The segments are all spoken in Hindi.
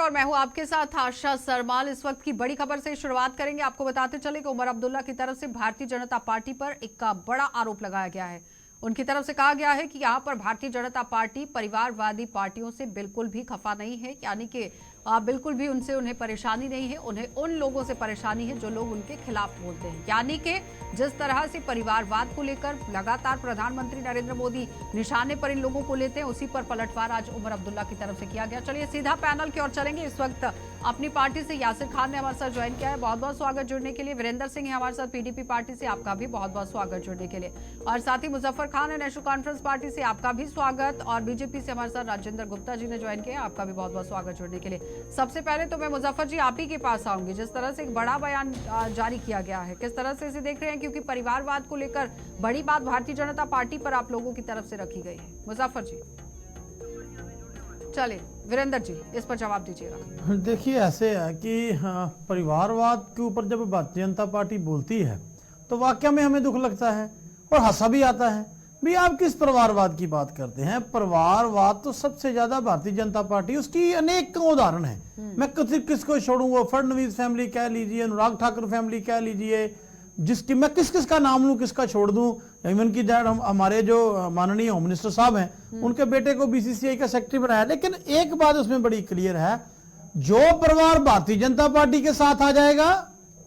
और मैं हूं आपके साथ आशा सरमाल। इस वक्त की बड़ी खबर से शुरुआत करेंगे। आपको बताते चले कि उमर अब्दुल्ला की तरफ से भारतीय जनता पार्टी पर एक बड़ा आरोप लगाया गया है। उनकी तरफ से कहा गया है कि यहां पर भारतीय जनता पार्टी परिवारवादी पार्टियों से बिल्कुल भी खफा नहीं है, यानी कि बिल्कुल भी उन्हें परेशानी नहीं है। उन्हें उन लोगों से परेशानी है जो लोग उनके खिलाफ बोलते हैं, यानी कि जिस तरह से परिवारवाद को लेकर लगातार प्रधानमंत्री नरेंद्र मोदी निशाने पर इन लोगों को लेते हैं, उसी पर पलटवार आज उमर अब्दुल्ला की तरफ से किया गया। चलिए सीधा पैनल की ओर चलेंगे। इस वक्त अपनी पार्टी से यासिर खान ने हमारे साथ ज्वाइन किया है, बहुत बहुत स्वागत जुड़ने के लिए। वीरेंद्र सिंह है हमारे साथ पीडीपी पार्टी से, आपका भी बहुत बहुत स्वागत जुड़ने के लिए। और साथ ही मुजफ्फर खान है नेशनल कॉन्फ्रेंस पार्टी से, आपका भी स्वागत। और बीजेपी से हमारे साथ राजेंद्र गुप्ता जी ने ज्वाइन किया, आपका भी बहुत बहुत स्वागत जुड़ने के लिए। सबसे पहले तो मैं मुजफ्फर जी आप ही के पास आऊंगी। जिस तरह से एक बड़ा बयान जारी किया गया है, किस तरह से इसे देख रहे हैं, क्योंकि परिवारवाद को लेकर बड़ी बात भारतीय जनता पार्टी पर आप लोगों की तरफ से रखी गई है। मुजफ्फर जी चलिए, वीरेंद्र जी इस पर जवाब दीजिएगा। देखिए ऐसे है कि परिवारवाद के ऊपर जब भारतीय जनता पार्टी बोलती है तो वाकई में हमें दुख लगता है और हंसा भी आता है। भी आप किस परिवारवाद की बात करते हैं? परिवारवाद तो सबसे ज्यादा भारतीय जनता पार्टी, उसकी अनेक उदाहरण है। मैं किसको छोड़ूंगा? फडणवीस फैमिली कह लीजिए, अनुराग ठाकुर फैमिली कह लीजिए, जिसकी मैं किस किस का नाम लूं, किसका छोड़ दूं। इवन की दैट हमारे जो माननीय होम मिनिस्टर साहब हैं, उनके बेटे को बीसीसीआई का सेक्रेटरी बनाया। लेकिन एक बात उसमें बड़ी क्लियर है, जो परिवार भारतीय जनता पार्टी के साथ आ जाएगा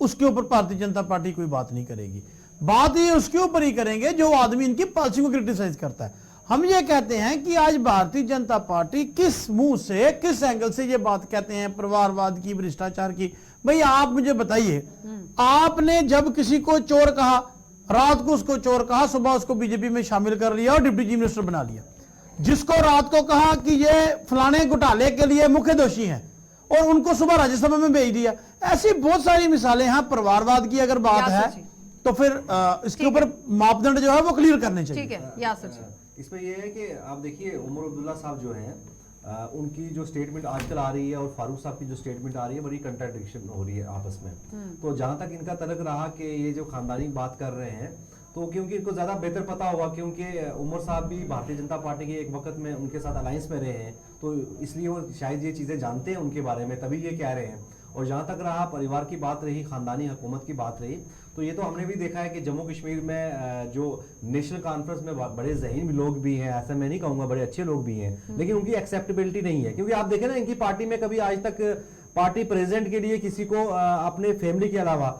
उसके ऊपर भारतीय जनता पार्टी कोई बात नहीं करेगी। बात ये उसके ऊपर ही करेंगे जो आदमी इनकी पॉलिसी को क्रिटिसाइज करता है। हम ये कहते हैं कि आज भारतीय जनता पार्टी किस मुंह से, किस एंगल से ये बात कहते हैं परिवारवाद की, भ्रष्टाचार की। भाई आप मुझे बताइए, आपने जब किसी को चोर कहा, रात को उसको चोर कहा, सुबह उसको बीजेपी में शामिल कर लिया और डिप्टी चीफ मिनिस्टर बना लिया। जिसको रात को कहा कि ये फलाने घोटाले के लिए मुख्य दोषी हैं और उनको सुबह राज्यसभा में भेज दिया। ऐसी बहुत सारी मिसालें हैं। परिवारवाद की अगर बात है तो फिर इसके ऊपर मापदंड जो है वो क्लियर करने चाहिए। ठीक है यासिर जी, इसमें यह है कि आप देखिए उमर अब्दुल्ला साहब जो हैं, उनकी जो स्टेटमेंट आजकल आ रही है और फारूक साहब की जो स्टेटमेंट आ रही है, बड़ी कंट्राडिक्शन हो रही है आपस में। तो जहां तक इनका तलक रहा कि ये जो खानदानी बात कर रहे हैं, तो क्योंकि इनको ज्यादा बेहतर पता होगा, क्योंकि उमर साहब भी भारतीय जनता पार्टी के एक वक्त में उनके साथ अलायंस में रहे हैं, तो इसलिए वो शायद ये चीजें जानते हैं उनके बारे में, तभी ये कह रहे हैं। और जहां तक रहा परिवार की बात रही, खानदानी हुकूमत की बात रही, तो ये तो हमने भी देखा है कि जम्मू कश्मीर में जो नेशनल कॉन्फ्रेंस में बड़े ज़हीन लोग भी हैं, ऐसा मैं नहीं कहूँगा, बड़े अच्छे लोग भी हैं, लेकिन उनकी एक्सेप्टेबिलिटी नहीं है। क्योंकि आप देखें ना, इनकी पार्टी में कभी आज तक पार्टी प्रेसिडेंट के लिए किसी को अपने फैमिली के अलावा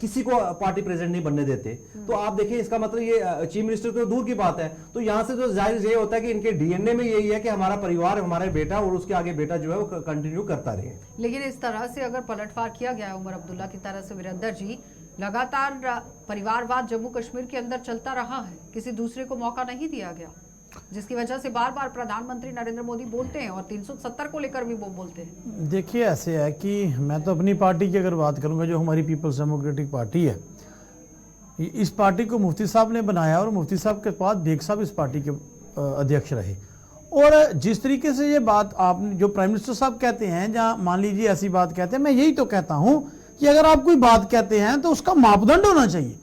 किसी को पार्टी प्रेसिडेंट नहीं बनने देते। तो आप देखिए, इसका मतलब ये चीफ मिनिस्टर तो दूर की बात है। तो यहाँ से तो जाहिर ये होता है कि इनके डीएनए में यही है कि हमारा परिवार, हमारे बेटा और उसके आगे बेटा जो है वो कंटिन्यू करता रहे। लेकिन इस तरह से अगर पलटवार किया गया है उमर अब्दुल्ला की तरफ से, वीरेंद्र जी, लगातार परिवारवाद जम्मू कश्मीर के अंदर चलता रहा है, किसी दूसरे को मौका नहीं दिया गया, जिसकी वजह से बार बार प्रधानमंत्री नरेंद्र मोदी बोलते हैं और 370 को लेकर भी वो बोलते हैं। देखिए ऐसे है कि मैं तो अपनी पार्टी की अगर बात करूंगा, जो हमारी पीपल्स डेमोक्रेटिक पार्टी है, इस पार्टी को मुफ्ती साहब ने बनाया और मुफ्ती साहब के बाद बेग साहब इस पार्टी के अध्यक्ष रहे। और जिस तरीके से ये बात आपने जो प्राइम मिनिस्टर साहब कहते हैं, जहाँ मान लीजिए ऐसी बात कहते हैं, मैं यही तो कहता हूं कि अगर आप कोई बात कहते हैं तो उसका मापदंड होना चाहिए,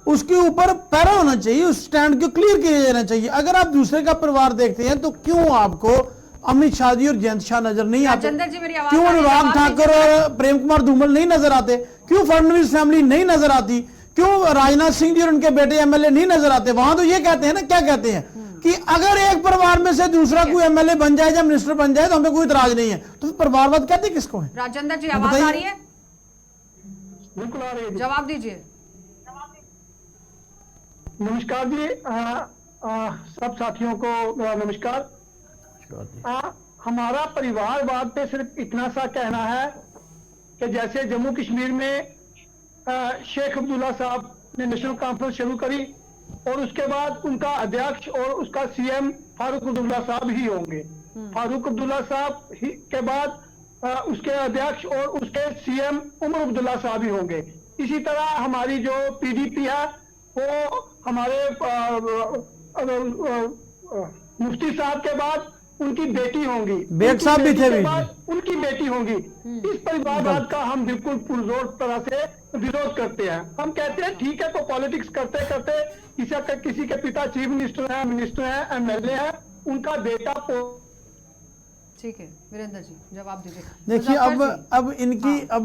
उसके ऊपर पैरा होना चाहिए, उस स्टैंड को क्लियर किया जाना चाहिए। अगर आप दूसरे का परिवार देखते हैं तो क्यों आपको अमित शाह जी और जयंत शाह नजर नहीं आते? क्यों अनुराग ठाकुर और प्रेम कुमार धूमल नहीं नजर आते? क्यों फडणवीस फैमिली नहीं नजर आती? क्यों राजनाथ सिंह जी और उनके बेटे एमएलए नहीं नजर आते? वहां तो ये कहते हैं ना, क्या कहते हैं कि अगर एक परिवार में से दूसरा कोई एमएलए बन जाए या मिनिस्टर बन जाए तो हमें कोई इतराज नहीं है। तो परिवारवाद कहते किसको है? राजेंद्र जी आवाज आ रही है? बिल्कुल आ रही है, जवाब दीजिए। नमस्कार जी, सब साथियों को नमस्कार। हमारा परिवारवाद पे सिर्फ इतना सा कहना है कि जैसे जम्मू कश्मीर में शेख अब्दुल्ला साहब ने नेशनल कॉन्फ्रेंस शुरू करी और उसके बाद उनका अध्यक्ष और उसका सीएम फारूक अब्दुल्ला साहब ही होंगे। फारूक अब्दुल्ला साहब के बाद उसके अध्यक्ष और उसके सीएम उमर अब्दुल्ला साहब ही होंगे। इसी तरह हमारी जो पीडीपी है वो हमारे मुफ्ती साहब के बाद उनकी बेटी होंगी, बेग साहब भी थे, उनकी बेटी होंगी। इस परिवारवाद का हम बिल्कुल पुरजोर तरह से विरोध करते हैं। हम कहते हैं ठीक है, तो पॉलिटिक्स करते करते किसी के पिता चीफ मिनिस्टर हैं, एमएलए हैं, उनका बेटा ठीक है वीरेंद्र जी, जवाब दीजिए। देखिए मुजफ्फर अब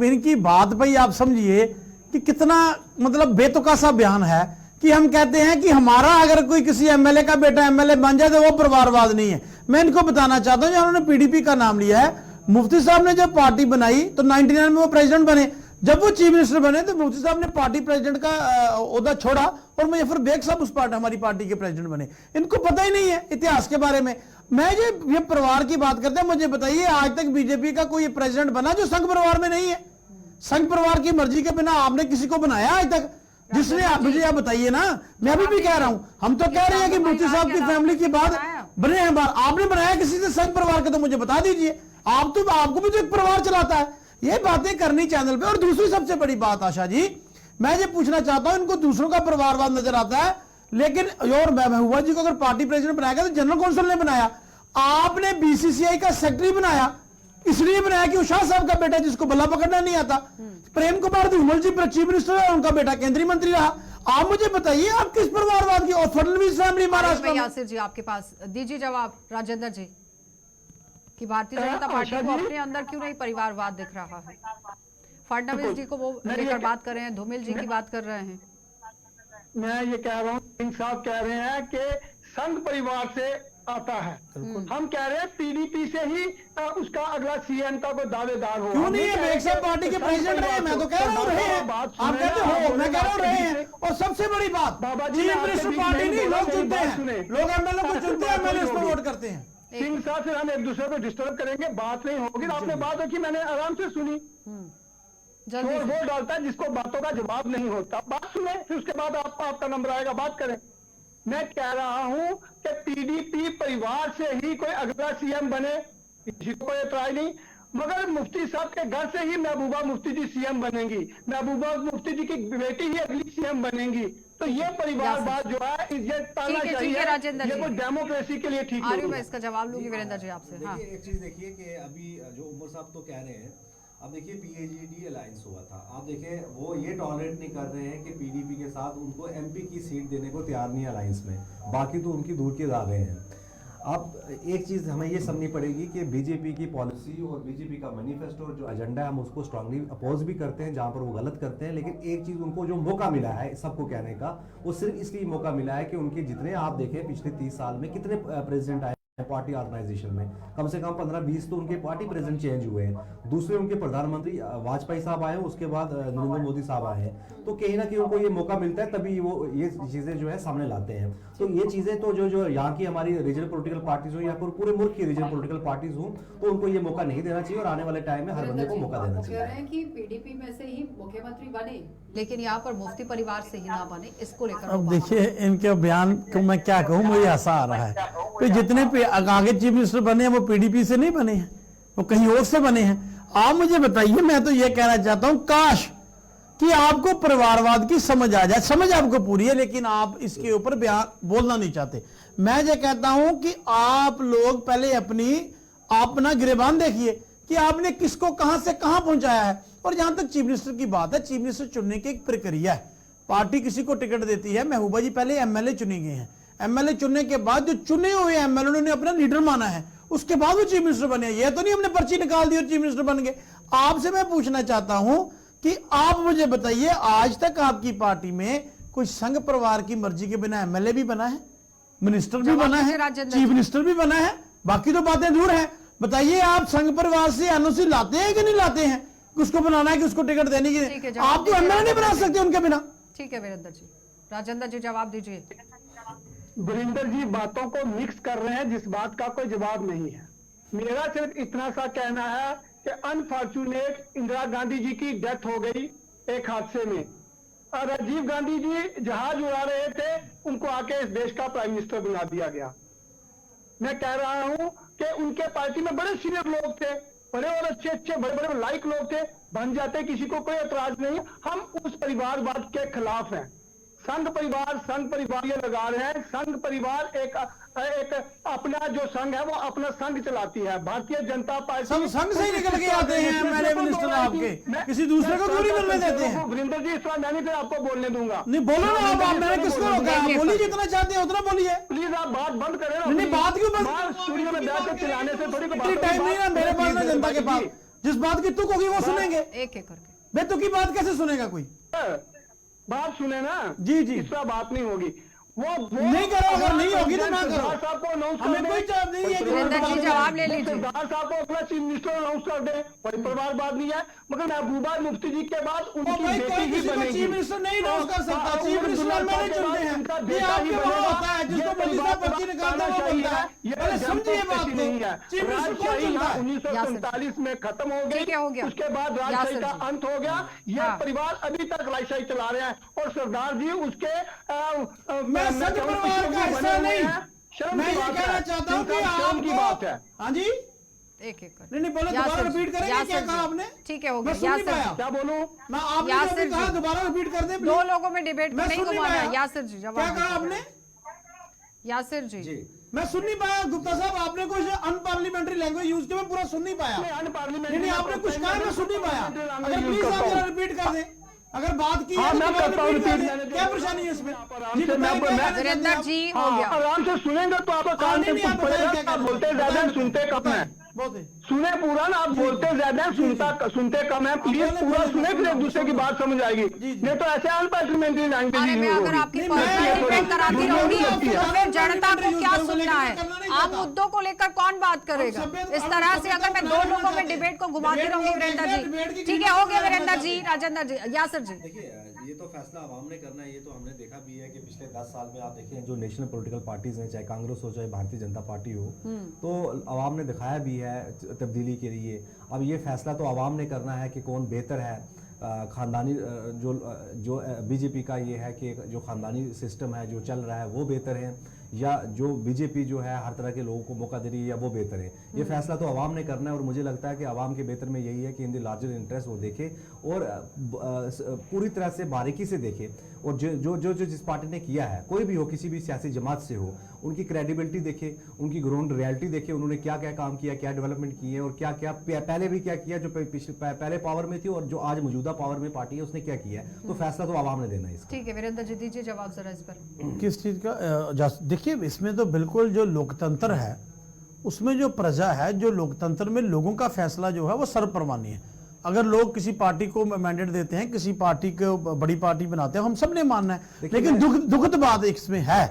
इनकी बात पे ही आप समझिए कि कितना मतलब बेतुका सा बयान है कि हम कहते हैं कि हमारा अगर कोई किसी एमएलए का बेटा एमएलए बन जाए तो वो परिवारवाद नहीं है। मैं इनको बताना चाहता हूं, उन्होंने पीडीपी का नाम लिया है। मुफ्ती साहब ने जब पार्टी बनाई तो 99 में वो प्रेसिडेंट बने, जब वो चीफ मिनिस्टर बने तो मुफ्ती साहब ने पार्टी प्रेसिडेंट का ओहदा छोड़ा और मुजफ्फर बेग साहब उस पार्टी हमारी पार्टी के प्रेसिडेंट बने। इनको पता ही नहीं है इतिहास के बारे में। मैं ये परिवार की बात करते हैं, मुझे बताइए आज तक बीजेपी का कोई प्रेसिडेंट बना जो संघ परिवार में नहीं है? संघ परिवार की मर्जी के बिना आपने किसी को बनाया आज तक? जिसने आप मुझे आप बताइए ना। मैं अभी भी कह रहा हूं, हम तो कह रहे हैं कि मुफ्ती साहब की फैमिली की बात बने हैं बार। आपने बनाया किसी से संघ परिवार का? तो मुझे बता दीजिए। आप तो आपको भी तो एक परिवार चलाता है। ये बातें करनी चैनल पे। और दूसरी सबसे बड़ी बात आशा जी, मैं ये पूछना चाहता हूं, इनको दूसरों का परिवारवाद नजर आता है, लेकिन और महबूबा जी को अगर पार्टी प्रेसिडेंट बनाया तो जनरल काउंसिल ने बनाया, आपने बीसीसीआई का सेक्रेटरी बनाया, इसलिए बनाया कि शाह साहब का बेटा जिसको बल्ला पकड़ना नहीं आता। प्रेम कुमार धूमल जी चीफ मिनिस्टर है, उनका बेटा केंद्रीय मंत्री रहा। आप मुझे बताइए आप किस परिवारवाद की? और फडणवीस फैमिली महाराष्ट्र में। यासिर जी आपके पास दीजिए जवाब राजेंद्र जी कि भारतीय जनता पार्टी को अपने अंदर क्यों नहीं परिवारवाद दिख रहा है? फडणवीस जी को वो लेकर बात कर रहे हैं, धूमल जी की बात कर रहे हैं। मैं ये कह रहा हूँ, सिंह साहब कह रहे हैं कि संघ परिवार से आता है। हम कह रहे हैं पीडीपी से ही उसका अगला सीएम का कोई दावेदार हो। क्यों नहीं है? बेग साहब पार्टी के प्रेसिडेंट रहे, मैं तो कह रहा हूं रहे हैं। आप कहते हो, मैं कह रहा हूं रहे हैं। और सबसे बड़ी बात, चीफ मिनिस्टर पार्टी नहीं, लोग चुनते हैं, लोग एमएलए को चुनते हैं, एमएलए उस पर वोट करते हैं। सिंह साहब फिर हम एक दूसरे को डिस्टर्ब करेंगे, बात नहीं होगी। आपने बात रखी, मैंने आराम से सुनी। चोर वो डालता है जिसको बातों का जवाब नहीं होता। बात सुने, फिर उसके बाद आपका नंबर आएगा, बात करें। मैं कह रहा हूं कि पीडीपी परिवार से ही कोई अगला सीएम बने, किसी को कोई ट्राई नहीं, मगर मुफ्ती साहब के घर से ही महबूबा मुफ्ती जी सीएम बनेंगी, महबूबा मुफ्ती जी की बेटी ही अगली सीएम बनेंगी। तो ये परिवारवाद जो है ये टालना चाहिए। ये कोई डेमोक्रेसी के लिए ठीक नहीं है। मैं इसका जवाब लूंगी वीरेंद्र जी आपसे। हाँ, एक चीज देखिए कि अभी जो उमर साहब तो कह रहे हैं, अब देखिए पीएजीडी अलायंस हुआ था, आप देखिए वो ये टॉलरेट नहीं कर रहे हैं कि पीडीपी के साथ उनको एमपी की सीट देने को तैयार नहीं अलायंस में, बाकी तो उनकी दूर के दावे हैं। अब एक चीज हमें ये समझनी पड़ेगी कि बीजेपी की पॉलिसी और बीजेपी का मैनिफेस्टो जो एजेंडा है, हम उसको स्ट्रांगली अपोज भी करते हैं जहां पर वो गलत करते हैं, लेकिन एक चीज उनको जो मौका मिला है सबको कहने का, वो सिर्फ इसलिए मौका मिला है कि उनके जितने आप देखें पिछले 30 साल में कितने प्रेसिडेंट आए पार्टी ऑर्गेनाइजेशन में, कम से कम 15-20 तो उनके पार्टी प्रेसिडेंट चेंज हुए हैं। दूसरे उनके प्रधानमंत्री वाजपेयी साहब आए, उसके बाद नरेंद्र मोदी साहब आए हैं। तो कहीं ना कहीं उनको ये मौका मिलता है, तभी वो ये चीजें जो है सामने लाते हैं। तो ये चीजें तो जो यहाँ की हमारी रीजनल पॉलिटिकल पार्टीज हो या फिर पूरे मुल्क की रीजनल पॉलिटिकल पार्टीज हो, तो उनको ये मौका नहीं देना चाहिए और आने वाले टाइम में हर बंदे को मौका देना चाहिए। कह रहे हैं कि पीडीपी में से ही मुख्यमंत्री बने, लेकिन यहाँ पर मुफ्ती परिवार से ही ना बने, इसको लेकर अब देखिए इनके बयान को मैं क्या कहूँ, मुझे हंसा आ रहा है। तो जितने आगे चीफ मिनिस्टर बने हैं वो पीडीपी से नहीं बने हैं, वो कहीं और से बने हैं। आप मुझे बताइए, मैं तो ये कहना चाहता हूं काश कि आपको परिवारवाद की समझ आ जाए। समझ आपको पूरी है, लेकिन आप इसके ऊपर बयान बोलना नहीं चाहते। मैं ये कहता हूं कि आप लोग पहले अपना गिरेबान देखिए कि आपने किसको कहां से कहां पहुंचाया है। और जहां तक चीफ मिनिस्टर की बात है, चीफ मिनिस्टर चुनने की एक प्रक्रिया है। पार्टी किसी को टिकट देती है, महबूबा जी पहले एमएलए चुनी गए हैं, एमएलए चुनने के बाद जो चुने हुए एमएलए ने अपना लीडर माना है, उसके बाद वो चीफ मिनिस्टर बने। ये तो नहीं हमने पर्ची निकाल दी और चीफ मिनिस्टर बन गए। आपसे मैं पूछना चाहता हूं कि आप मुझे बताइए, आज तक आपकी पार्टी में कोई संघ परिवार की मर्जी के बिना एमएलए भी बना है, मिनिस्टर भी बना है, चीफ मिनिस्टर भी बना है? बाकी तो बातें दूर है। बताइए आप संघ परिवार से एनओसी लाते हैं कि नहीं लाते हैं? उसको बनाना है कि उसको टिकट देने की? आप तो एमएलए नहीं बना सकते उनके बिना। ठीक है वीरेंद्र जी, राजेंद्र जी जवाब दीजिए। वीरेंद्र जी बातों को मिक्स कर रहे हैं, जिस बात का कोई जवाब नहीं है। मेरा सिर्फ इतना सा कहना है कि अनफॉर्चुनेट इंदिरा गांधी जी की डेथ हो गई एक हादसे में, और राजीव गांधी जी जहाज उड़ा रहे थे, उनको आके इस देश का प्राइम मिनिस्टर बना दिया गया। मैं कह रहा हूं कि उनके पार्टी में बड़े सीनियर लोग थे, बड़े और अच्छे बड़े बड़े लाइक लोग थे, बन जाते, किसी को कोई एतराज नहीं। हम उस परिवारवाद के खिलाफ हैं। संघ परिवार ये लगा रहे हैं। संघ परिवार एक अपना जो संघ है वो अपना संघ चलाती है। भारतीय जनता पार्टी संघ से ही निकल के आते हैं एमएलए मिनिस्टर। आपके, किसी दूसरे को क्यों नहीं मिलने देते हैं? वीरेंद्र जी इस बार मैं नहीं फिर आपको बोलने दूंगा। नहीं बोलो ना आप, मैंने किसको रोका? आप बोलिए, जितना चाहते हैं उतना बोलिए। प्लीज आप बात बंद करें ना। नहीं बात क्यों बंद? स्टूडियो में बैठ के चिल्लाने से थोड़ी इतनी टाइम नहीं ना मेरे पास ना जनता के पास। जिस बात की तुक होगी वो सुनेंगे, एक एक करके। बेतुकी बात कैसे सुनेगा कोई? बात सुने ना जी जी, इस पर बात नहीं होगी। वो नहीं करो, अगर नहीं होगी तो ना करो, साहब को अनाउंस हमें कोई जवाब नहीं है कि वीरेंद्र जी जवाब ले लीजिए। सरदार साहब को अपना चीफ मिनिस्टर अनाउंस कर दे, कोई परिवारवाद नहीं है। मगर महबूबा मुफ्ती जी के बाद उनकी भाई बेटी कोई ही किसी को बनेगी। चीफ मिनिस्टर नहीं अनाउंस कर सकता। चीफ मिनिस्टर मैंने चुनते हैं, उनका ये बेटा ही आपके वहाँ बनेगा। होता है, जिसको ये मर्जी से पर्ची निकालता है वो बनता है। ये पहले समझिए बात को, नहीं है। चीफ मिनिस्टर कौन राजशाही चुनता है? 1947 में खत्म हो ठीक है, हो गई, गया। उसके बाद यासिर राजशाही का जी। अंत हो गया। ये हाँ। परिवार अभी तक राजशाही चला रहे हैं और सरदार जी उसके मैं सच परिवार का हिस्सा नहीं, मैं ये कहना चाहता हूँ कि की बात है। आपको, हाँ जी, एक एक करके। नहीं बोलो, यासिर दोबारा जी, रिपीट करेंगे, यासिर क्या जी। कहा आपने? ठीक है, हो मैं गया। सुन नहीं यासिर पाया। जी, क्या बोलूं? मैं आपने यासिर जो भी कहा जी। दोबारा रिपीट कर दे दो please। लोगों में डिबेट को मैं नहीं सुन नहीं घुमाना है। पाया। यासिर जी जवाब क्या कहा दीजिए। आपने? यासिर जी, जी मैं सुन नहीं पाया गुप्ता साहब, आपने कुछ अनपार्लियामेंट्री लैंग्वेज यूज की, मैं पूरा सुन नहीं पाया। नहीं आपने कुछ कहा, मैं सुन नहीं पाया। अगर प्लीज आप जरा रिपीट कर दें, अगर बात की है हाँ, तो मैं दोबारा करता हूँ रिपीट कर repeat। दें। क्या परेशानी है इसमें? आराम जी से बताइए, मैं- क्या कहना चाहते हैं वीरेंद्र आप? जी हो हाँ, गया। आराम से सुनेंगे तो आपका काम नहीं, आप बताइए क्या आप कहना बोलते चाहते हैं? ज्यादा है, सुनते कम है। बहुत है। सुने पूरा ना, आप बोलते ज्यादा है, सुनते कम है। प्लीज बोले, पूरा बोले, सुने, फिर एक दूसरे की बात समझ आएगी। जी। नहीं तो ऐसे अनपार्लियामेंट्री लैंग्वेज अरे मैं यूज अगर होगी। आपकी नहीं, पर्सनल मैं- डिबेट कराती मुझे रहूंगी नहीं लगती है। तो फिर जनता को क्या यूज सुनना है? करना नहीं आप चाहता। मुद्दों को लेकर कौन बात करेगा? इस तरह से अगर मैं दो लोगों में डिबेट को घुमाती रहूंगी वीरेंद्र जी। ठीक है, हो गया वीरेंद्र जी, राजेंद्र जी, यासिर जी। देखिए, ये तो फैसला आवाम ने करना है। ये तो हमने देखा भी है कि पिछले 10 साल में आप देखिए जो नेशनल पॉलिटिकल पार्टीज हैं, चाहे कांग्रेस हो चाहे भारतीय जनता पार्टी हो, तो आवाम ने दिखाया भी है तब्दीली के लिए। अब ये फैसला तो आवाम ने करना है कि कौन बेहतर है। खानदानी जो बीजेपी का ये है कि जो खानदानी सिस्टम है जो चल रहा है वो बेहतर है, या जो बीजेपी जो है हर तरह के लोगों को मौका दे रही है, या वो बेहतर है। ये फैसला तो आवाम ने करना है और मुझे लगता है कि आवाम के बेहतर में यही है कि इन द लार्जर इंटरेस्ट वो देखे और पूरी तरह से बारीकी से देखे। और जो जिस पार्टी ने किया है, कोई भी हो, किसी भी सियासी जमात से हो, उनकी क्रेडिबिलिटी देखे, उनकी ग्राउंड रियलिटी देखे, उन्होंने क्या क्या काम किया, क्या डेवलपमेंट किए और क्या क्या पहले भी क्या किया, जो पहले पावर में थी और जो आज मौजूदा पावर में पार्टी है उसने क्या किया है। तो फैसला तो आवाम ने देना है इसका। ठीक है वीरेंद्र जी, दीजिए जवाब जरा इस पर। किस चीज का? देखिए इसमें तो बिल्कुल जो लोकतंत्र है उसमें जो प्रजा है, जो लोकतंत्र में लोगों का फैसला जो है वो सर्वप्रमाणी है। अगर लोग किसी पार्टी को मैंडेट देते हैं, किसी पार्टी को बड़ी पार्टी बनाते हैं, हम सब ने मानना है। लेकिन दुखद बात इसमें है,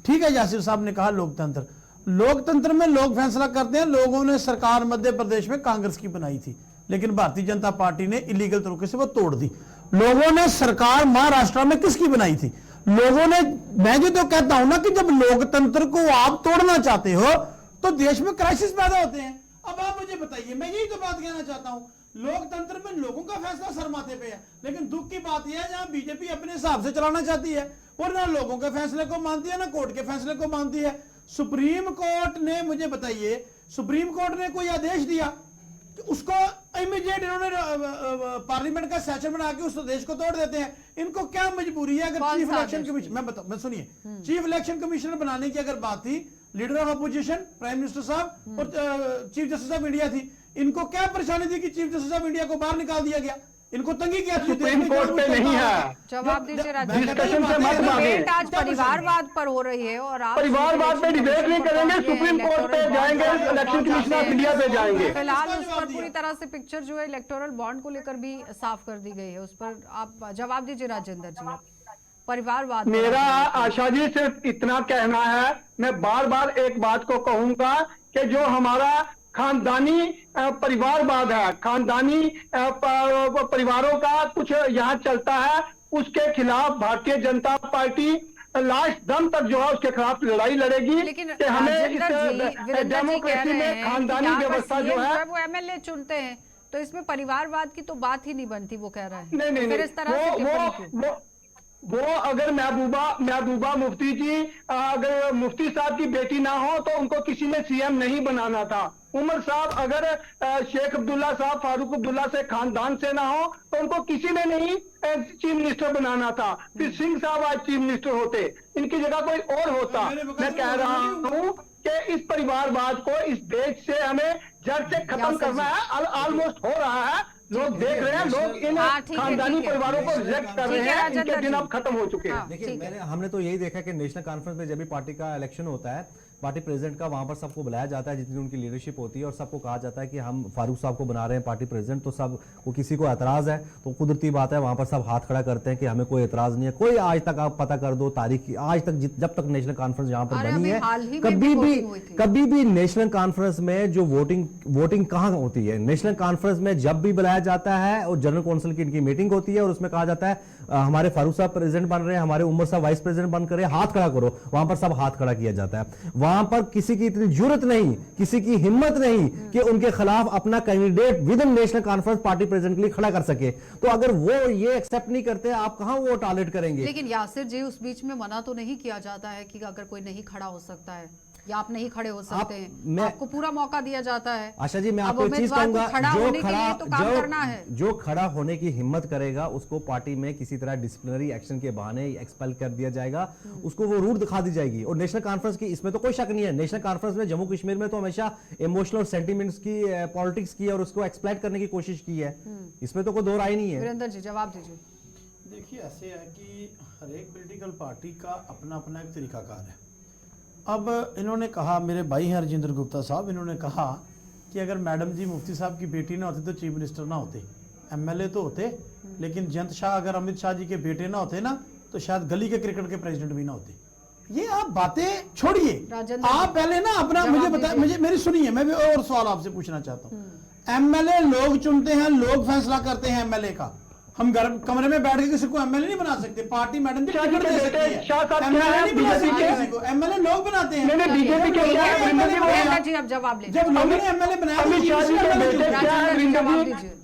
ठीक है, यासिर साहब ने कहा लोकतंत्र में लोग फैसला करते हैं। लोगों ने सरकार मध्य प्रदेश में कांग्रेस की बनाई थी, लेकिन भारतीय जनता पार्टी ने इलीगल तरीके से वो तोड़ दी। लोगों ने सरकार महाराष्ट्र में किसकी बनाई थी? लोगों ने। मैं जो तो कहता हूं ना कि जब लोकतंत्र को आप तोड़ना चाहते हो तो देश में क्राइसिस पैदा होते हैं। अब आप मुझे बताइए, मैं यही तो बात कहना चाहता हूं, लोकतंत्र में लोगों का फैसला सर माथे पे है, लेकिन दुख की बात यह है जहां बीजेपी अपने हिसाब से चलाना चाहती है और ना लोगों के फैसले को मानती है ना कोर्ट के फैसले को मानती है। सुप्रीम कोर्ट ने, मुझे बताइए, सुप्रीम कोर्ट ने कोई आदेश दिया कि उसको इमीडिएट इन्होंने पार्लियामेंट का सेशन बना के उस देश को तोड़ देते हैं। इनको क्या मजबूरी है? अगर चीफ इलेक्शन कमीशन, मैं सुनिए, चीफ इलेक्शन कमिश्नर बनाने की अगर बात थी, leader of opposition prime minister साहब और चीफ जस्टिस ऑफ इंडिया थी, इनको क्या परेशानी थी कि चीफ जस्टिस ऑफ इंडिया को बाहर निकाल दिया गया? इनको तंगी क्या थी? सुप्रीम कोर्ट पे नहीं है। जवाब दीजिए डिस्कशन से मत भागे। डिबेट आज परिवारवाद पर हो रही है और आप परिवारवाद पे डिबेट नहीं करेंगे, सुप्रीम कोर्ट पे जाएंगे, इलेक्शन कमीशन ऑफ इंडिया पे जाएंगे। फिलहाल उस पर पूरी तरह से पिक्चर जो है इलेक्टोरल बॉन्ड को लेकर भी साफ कर दी गई है। उस पर आप जवाब दीजिए राजेंद्र जी। परिवारवाद, मेरा आशा जी सिर्फ इतना कहना है, मैं बार बार एक बात को कहूंगा कि जो हमारा खानदानी परिवारवाद है, खानदानी परिवारों का कुछ यहाँ चलता है, उसके खिलाफ भारतीय जनता पार्टी लास्ट दम तक जो है उसके खिलाफ लड़ाई लड़ेगी। लेकिन कि हमें वीरेंद्र इस डेमोक्रेसी में खानदानी व्यवस्था जो है वो एमएलए चुनते हैं, तो इसमें परिवारवाद की तो बात ही नहीं बनती, वो कह रहा है। नहीं, फिर इस तरह से टिप्पणी क्यों? वो अगर महबूबा मुफ्ती जी, अगर मुफ्ती साहब की बेटी ना हो तो उनको किसी ने सीएम नहीं बनाना था। उमर साहब अगर शेख अब्दुल्ला साहब, फारूक अब्दुल्ला से खानदान से ना हो तो उनको किसी ने नहीं चीफ मिनिस्टर बनाना था। फिर सिंह साहब आज चीफ मिनिस्टर होते, इनकी जगह कोई और होता। मैं कह रहा हूँ कि इस परिवारवाद को इस देश से हमें जड़ से खत्म करना है। ऑलमोस्ट हो रहा है। लोग देख रहे हैं, लोग इन हाँ, ठीक है, खानदानी ठीक है। परिवारों को रिजेक्ट कर रहे ठीक है, हैं, राजेंद्र इनके दिन जी। अब खत्म हो चुके हैं। हाँ, देखिए ठीक है। हमने तो यही देखा कि नेशनल कॉन्फ्रेंस में जब भी पार्टी का इलेक्शन होता है, पार्टी प्रेसिडेंट का वहां पर सबको बुलाया जाता है, जितनी उनकी लीडरशिप होती है, और सबको कहा जाता है कि हम फारूक साहब को बना रहे हैं पार्टी प्रेसिडेंट। तो सब को किसी को एतराज है तो कुदरती बात है वहां पर सब हाथ खड़ा करते हैं कि हमें कोई एतराज नहीं है। कोई आज तक आप पता कर दो तारीख की, आज तक जब तक नेशनल कॉन्फ्रेंस यहाँ पर अरे बनी अभी है, हाल ही में भी voting हुई थी। कभी भी नेशनल कॉन्फ्रेंस में जो वोटिंग कहाँ होती है? नेशनल कॉन्फ्रेंस में जब भी बुलाया जाता है और जनरल काउंसिल की इनकी मीटिंग होती है और उसमें कहा जाता है हमारे फारूक साहब प्रेसिडेंट बन रहे हैं, हमारे उमर साहब वाइस प्रेसिडेंट बन रहे हैं, हाथ खड़ा करो। वहां पर सब हाथ खड़ा किया जाता है। वहां पर किसी की इतनी जरूरत नहीं, किसी की हिम्मत नहीं कि उनके खिलाफ अपना candidate with in national conference party president के लिए खड़ा कर सके। तो अगर वो ये एक्सेप्ट नहीं करते, आप कहां वो टॉलरेट करेंगे? लेकिन यासिर जी, उस बीच में मना तो नहीं किया जाता है कि अगर कोई नहीं खड़ा हो सकता है या आप नहीं खड़े हो सकते हैं, आपको पूरा मौका दिया जाता है। आशा जी, मैं अब आपको एक चीज उम्मीदवार को कहूंगा, खड़ा होने के लिए तो काम करना है। जो खड़ा होने की हिम्मत करेगा उसको पार्टी में किसी तरह डिसिप्लिनरी एक्शन के बहाने एक्सपेल कर दिया जाएगा, उसको वो रूट दिखा दी जाएगी। और नेशनल कॉन्फ्रेंस की इसमें तो कोई शक नहीं है, नेशनल कॉन्फ्रेंस में जम्मू कश्मीर में तो हमेशा इमोशनल सेंटिमेंट्स की, पॉलिटिक्स की और उसको एक्सप्लॉइट करने की कोशिश की है, इसमें तो कोई दो राय नहीं है। वीरेंद्र जी जवाब दीजिए। देखिए, ऐसे है कि हर एक पॉलिटिकल पार्टी का अपना अपना एक तरीकाकार है। अब इन्होंने कहा, मेरे भाई हैं राजेंद्र गुप्ता साहब, इन्होंने कहा कि अगर मैडम जी मुफ्ती साहब की बेटी ना होती तो चीफ मिनिस्टर ना होते, एमएलए तो होते, लेकिन जयंत शाह अगर अमित शाह जी के बेटे ना होते ना तो शायद गली के क्रिकेट के प्रेसिडेंट भी ना होते। ये आप बातें छोड़िए, राजेंद्र आप पहले ना अपना जवाब मुझे बता, दीजिए। मुझे मेरी सुनिए, मैं भी और सवाल आपसे पूछना चाहता हूँ। एमएलए लोग चुनते हैं, लोग फैसला करते हैं एमएलए का। हम घर कमरे में बैठ के किसी को एमएलए नहीं बना सकते, पार्टी मैडम जी टिकट दे सकती है, शाह साहब क्या एमएलए है? नहीं बना बीजेपी सकते के- किसी को, एमएलए लोग बनाते हैं। नहीं, बीजेपी के क्या है? वीरेंद्र जी अब जवाब ले। जब लोगों ने एमएलए बनाया तो अमित शाह जी के MLA बेटे चुनते हैं। क्या है? राजेंद्र जी जवाब वीरेंद्र जी, दीजिए।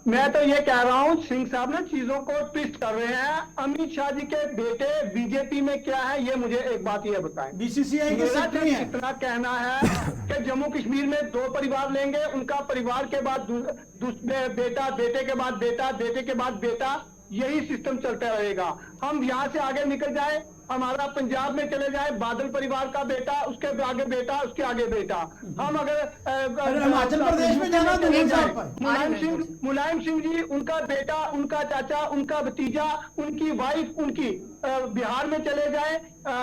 मैं तो ये कह रहा हूँ सिंह साहब ना चीजों को ट्विस्ट कर रहे हैं। अमित शाह जी के बेटे बीजेपी में क्या है, ये मुझे एक बात ये बताएं। बीसीसीआई के मेरा सेक्रेटरी सिर्फ हैं। इतना कहना है कि जम्मू कश्मीर में 2 परिवार लेंगे, उनका परिवार के बाद बेटा, बेटे के बाद बेटा, बेटे के बाद बेटा, यही सिस्टम चलता रहेगा। हम यहाँ से आगे निकल जाए, हमारा पंजाब में चले जाए, बादल परिवार का बेटा, उसके आगे बेटा, उसके आगे बेटा। हम अगर हिमाचल प्रदेश में जाना तो नहीं जा पाए। मुलायम सिंह जी, उनका बेटा, उनका चाचा, उनका भतीजा, उनकी वाइफ, उनकी बिहार में चले जाए,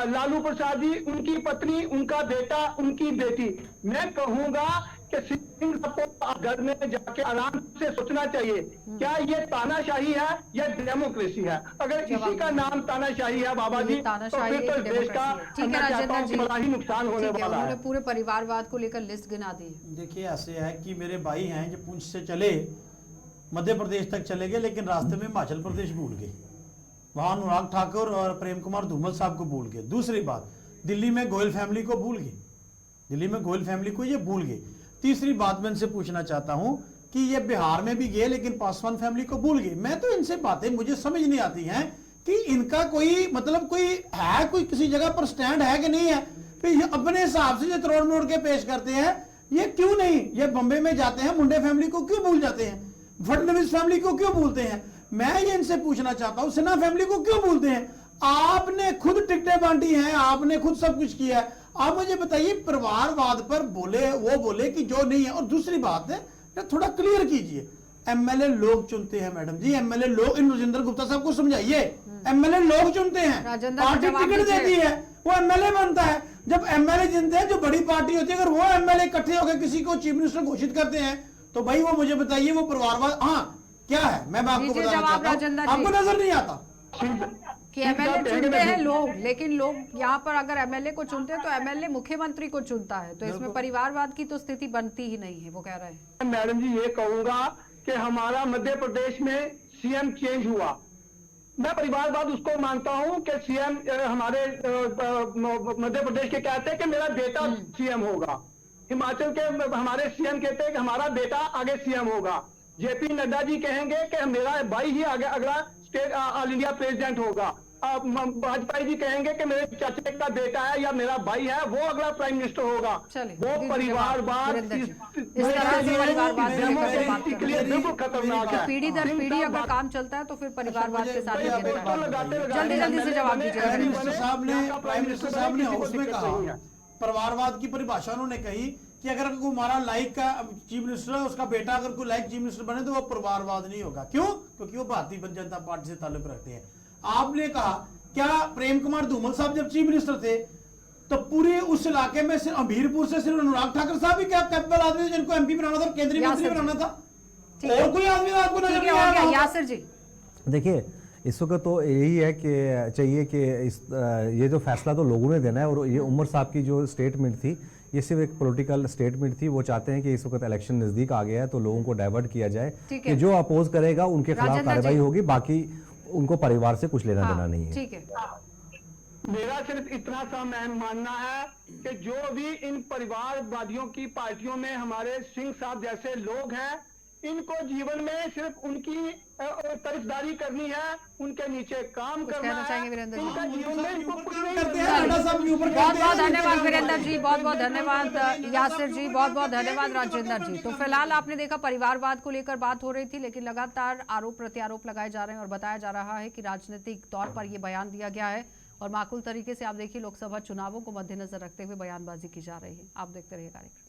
लालू प्रसाद जी, उनकी पत्नी, उनका बेटा, उनकी बेटी। मैं कहूंगा कि सिंह को घर में जाके आराम से सोचना चाहिए, क्या ये तानाशाही है या डेमोक्रेसी है? अगर इसी का नाम तानाशाही है बाबा जी, तो तानाशाही फिर तो एक इस देश का डेमोक्रेसी है। ठीक है मैं कहता राजेंद्र हूं जी, कि बड़ा ही नुकसान होने ठीक है, वाला है। उन्होंने पूरे परिवारवाद को लेकर लिस्ट गिना दी है। देखिए, ऐसे है कि मेरे भाई हैं जो पुंछ से चले मध्य प्रदेश तक चले गए, लेकिन रास्ते में हिमाचल प्रदेश भूल गए, वहां अनुराग ठाकुर और प्रेम कुमार धूमल साहब को भूल गए। दूसरी बात, दिल्ली में गोयल फैमिली को भूल गए, दिल्ली में गोयल फैमिली को ये भूल गए। तीसरी बात मैं इनसे पूछना चाहता हूं कि ये बिहार में भी गए लेकिन पासवान फैमिली को भूल गए। मैं तो इनसे बातें मुझे समझ नहीं आती हैं कि इनका कोई मतलब कोई है, कोई किसी जगह पर स्टैंड है कि नहीं है। फिर ये अपने हिसाब से जो तोड़ मोड़ के पेश करते हैं, ये क्यों नहीं, ये बॉम्बे में जाते हैं मुंडे फैमिली को क्यों भूल जाते हैं, फडणवीस फैमिली को क्यों भूलते हैं? मैं ये इनसे पूछना चाहता हूं, सिन्हा फैमिली को क्यों भूलते हैं? आपने खुद टिकटें बांटी हैं, आपने खुद सब कुछ किया है। आप मुझे बताइए, परिवारवाद पर बोले, वो बोले कि जो नहीं है। और दूसरी बात है, थोड़ा क्लियर कीजिए, एमएलए लोग चुनते हैं मैडम जी, एमएलए लोग, इन राजेंद्र गुप्ता साहब को समझाइए, एमएलए लोग चुनते हैं, पार्टी टिकट देती है, वो एमएलए बनता है। जब एमएलए चुनते हैं, जो बड़ी पार्टी होती है, अगर वो एमएलए इकट्ठे होकर किसी को चीफ मिनिस्टर घोषित करते हैं, तो भाई वो मुझे बताइए वो परिवारवाद हाँ क्या है? मैं आपको दीजिए बताना जवाब चाहता राजेंद्र हूं, जी। आपको नजर नहीं आता कि एमएलए चुनते हैं लोग, लेकिन लोग यहाँ पर अगर एमएलए को चुनते हैं तो एमएलए मुख्यमंत्री को चुनता है, तो इसमें परिवारवाद की तो स्थिति बनती ही नहीं है, वो कह रहे हैं। मैडम जी, ये कहूंगा कि हमारा मध्य प्रदेश में सीएम चेंज हुआ, मैं परिवारवाद उसको मानता हूं कि सीएम हमारे मध्य प्रदेश के कहते हैं कि मेरा बेटा सीएम होगा, हिमाचल के हमारे सीएम कहते हैं कि हमारा बेटा आगे सीएम होगा, जेपी नड्डा जी कहेंगे कि मेरा भाई ही आगे अगला स्टेट ऑल इंडिया प्रेसिडेंट होगा, वाजपेयी जी कहेंगे कि मेरे चाचे का बेटा है या मेरा भाई है वो अगला प्राइम मिनिस्टर होगा। वो परिवारवाद बिल्कुल खतरनाक है। पीढ़ी दर पीढ़ी अगर काम चलता है तो फिर परिवारवाद के साथ जल्दी जल्दी से जवाब दीजिए। प्राइम मिनिस्टर साहब ने उसमें कहा, परिवारवाद की परिभाषा उन्होंने कही कि अगर कोई हमारा लाइक का चीफ मिनिस्टर है, उसका बेटा अगर कोई लाइक चीफ मिनिस्टर बने तो वो परिवारवाद नहीं होगा। क्यों? क्योंकि वो भारतीय जनता पार्टी से ताल्लुक रखते हैं। आपने कहा क्या प्रेम कुमार धूमल साहब जब चीफ मिनिस्टर थे तो पूरे उस इलाके में सिर्फ हमीरपुर से सिर्फ अनुराग ठाकुर साहब ही क्या कैपेबल आदमी थे जिनको एमपी बनाना था, केंद्रीय मंत्री बनाना था? और कोई आदमी आपको नजर नहीं आया? यासिर जी देखिए इस वक्त तो यही है कि चाहिए कि ये जो फैसला तो लोगों ने देना है, और ये उमर साहब की जो स्टेटमेंट थी ये सिर्फ एक पॉलिटिकल स्टेटमेंट थी। वो चाहते हैं कि इस वक्त इलेक्शन नजदीक आ गया है तो लोगों को डाइवर्ट किया जाए कि जो अपोज करेगा उनके खिलाफ कार्रवाई होगी, बाकी उनको परिवार से कुछ लेना देना नहीं है। ठीक है, मेरा सिर्फ इतना सा मैं मानना है कि जो भी इन परिवारवादियों की पार्टियों में हमारे सिंह साहब जैसे लोग हैं, इनको जीवन में सिर्फ उनकी तरफदारी करनी है, उनके नीचे काम करना है। वीरेंद्र जी इनका जीवन में इनको कुछ नहीं करते करना हैं। है। साहब के ऊपर बहुत बहुत धन्यवाद वीरेंद्र जी, बहुत बहुत धन्यवाद यासिर जी, बहुत बहुत धन्यवाद राजेंद्र जी। तो फिलहाल आपने देखा परिवारवाद को लेकर बात हो रही थी, लेकिन लगातार आरोप प्रत्यारोप लगाए जा रहे हैं और बताया जा रहा है कि राजनीतिक तौर पर यह बयान दिया गया है और माकूल तरीके से आप देखिए लोकसभा चुनावों को मद्देनजर रखते हुए बयानबाजी की जा रही है। आप देखते रहिए कार्यक्रम।